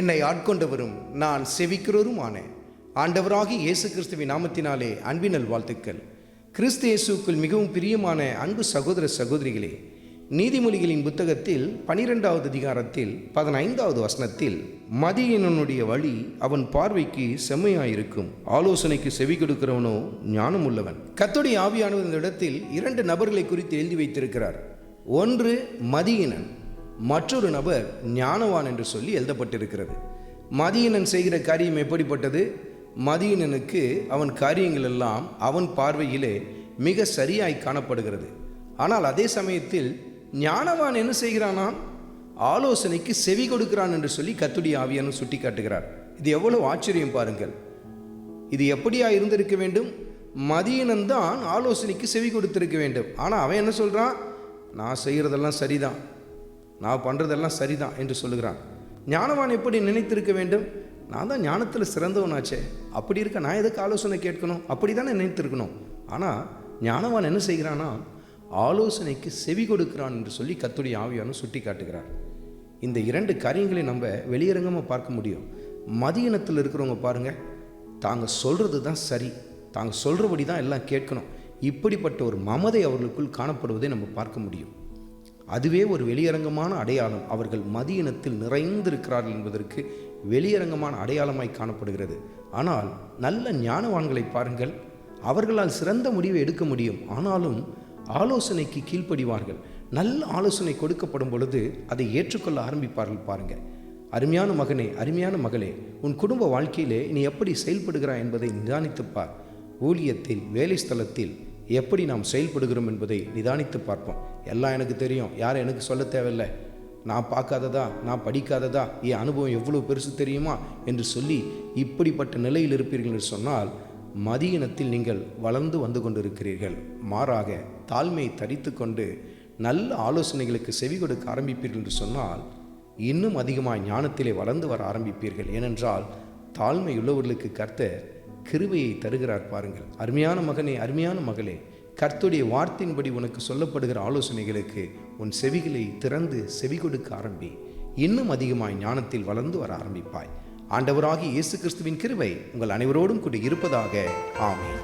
என்னை ஆட்கொண்டவரும் நான் செவிக்கிறவருமான ஆண்டவராகிய இயேசு கிறிஸ்துவின் நாமத்தினாலே அன்பினல் வாழ்த்துக்கள். கிறிஸ்து இயேசுக்குள் மிகவும் பிரியமான அன்பு சகோதர சகோதரிகளே, நீதிமொழிகளின் புத்தகத்தில் 12வது அதிகாரத்தில் 15வது வசனத்தில், மதியீனனுடைய வழி அவன் பார்வைக்கு செம்மையாயிருக்கும், ஆலோசனைக்கு செவி கொடுக்கிறவனோ ஞானம் உள்ளவன். கர்த்தருடைய ஆவியானவர் இந்த இடத்தில் 2 நபர்களை குறித்து எழுதி வைத்திருக்கிறார். ஒன்று மதியீனன், மற்றொரு நபர் ஞானவான் என்று சொல்லி எழுதப்பட்டிருக்கிறது. மதியீனன் செய்கிற காரியம் எப்படிப்பட்டது? மதியீனனுக்கு அவன் காரியங்கள் எல்லாம் அவன் பார்வையிலே மிக சரியாய் காணப்படுகிறது. ஆனால் அதே சமயத்தில் ஞானவான் என்ன செய்கிறானாம்? ஆலோசனைக்கு செவி கொடுக்கிறான் என்று சொல்லி கர்த்தருடைய ஆவியானவர் சுட்டி காட்டுகிறார். இது எவ்வளவு ஆச்சரியம் பாருங்கள். இது எப்படியா இருந்திருக்க வேண்டும்? மதியீனன் தான் ஆலோசனைக்கு செவி கொடுத்திருக்க வேண்டும். ஆனால் அவன் என்ன சொல்கிறான்? நான் செய்கிறதெல்லாம் சரிதான், நான் பண்ணுறதெல்லாம் சரிதான் என்று சொல்லுகிறான். ஞானவான் எப்படி நினைத்திருக்க வேண்டும்? நான் தான் ஞானத்தில் சிறந்தவனாச்சே, அப்படி இருக்க நான் எதுக்கு ஆலோசனை கேட்கணும்? அப்படி தானே நினைத்திருக்கணும். ஆனால் ஞானவான் என்ன செய்கிறானா? ஆலோசனைக்கு செவி கொடுக்கிறான் என்று சொல்லி கர்த்தருடைய ஆவியானவர் சுட்டி காட்டுகிறார். இந்த 2 காரியங்களை நம்ம வெளியரங்கமாக பார்க்க முடியும். மதியினத்தில் இருக்கிறவங்க பாருங்கள், தாங்க சொல்கிறது தான் சரி, தாங்க சொல்கிறபடி தான் எல்லாம் கேட்கணும், இப்படிப்பட்ட ஒரு மமதை அவர்களுக்குள் காணப்படுவதை நம்ம பார்க்க முடியும். அதுவே ஒரு வெளியரங்கமான அடையாளம். அவர்கள் மதியினத்தில் நிறைந்திருக்கிறார்கள் என்பதற்கு வெளியரங்கமான அடையாளமாய் காணப்படுகிறது. ஆனால் நல்ல ஞானவான்களை பாருங்கள், அவர்களால் சிறந்த முடிவை எடுக்க முடியும். ஆனாலும் ஆலோசனைக்கு கீழ்ப்படிவார்கள். நல்ல ஆலோசனை கொடுக்கப்படும் பொழுது அதை ஏற்றுக்கொள்ள ஆரம்பிப்பார்கள். பாருங்கள், அருமையான மகனே, அருமையான மகளே, உன் குடும்ப வாழ்க்கையிலே நீ எப்படி செயல்படுகிறாய் என்பதை நிதானித்துப்பார். ஊழியத்தில், வேலை ஸ்தலத்தில் எப்படி நாம் செயல்படுகிறோம் என்பதை நிதானித்து பார்ப்போம். எல்லாம் எனக்கு தெரியும், யாரும் எனக்கு சொல்ல தேவையில்லை, நான் பார்க்காததா, நான் படிக்காததா, என் அனுபவம் எவ்வளோ பெருசு தெரியுமா என்று சொல்லி இப்படிப்பட்ட நிலையில் இருப்பீர்கள் என்று சொன்னால் மதியினத்தில் நீங்கள் வளர்ந்து வந்து கொண்டிருக்கிறீர்கள். மாறாக தாழ்மையை தரித்து கொண்டு நல்ல ஆலோசனைகளுக்கு செவி கொடுக்க ஆரம்பிப்பீர்கள் என்று சொன்னால் இன்னும் அதிகமாக ஞானத்திலே வளர்ந்து வர ஆரம்பிப்பீர்கள். ஏனென்றால் தாழ்மை உள்ளவர்களுக்கு கர்த்தர் கிருபையை தருகிறார். பாருங்கள், அருமையான மகனே, அருமையான மகளே, கர்த்தருடைய வார்த்தையின்படி உனக்கு சொல்லப்படுகிற ஆலோசனைகளுக்கு உன் செவிகளை திறந்து செவி கொடுக்க ஆரம்பி. இன்னும் அதிகமாய் ஞானத்தில் வளர்ந்து வர ஆரம்பிப்பாய். ஆண்டவராகிய இயேசு கிறிஸ்துவின் கிருபை உங்கள் அனைவரோடும் கூட இருப்பதாக. ஆமென்.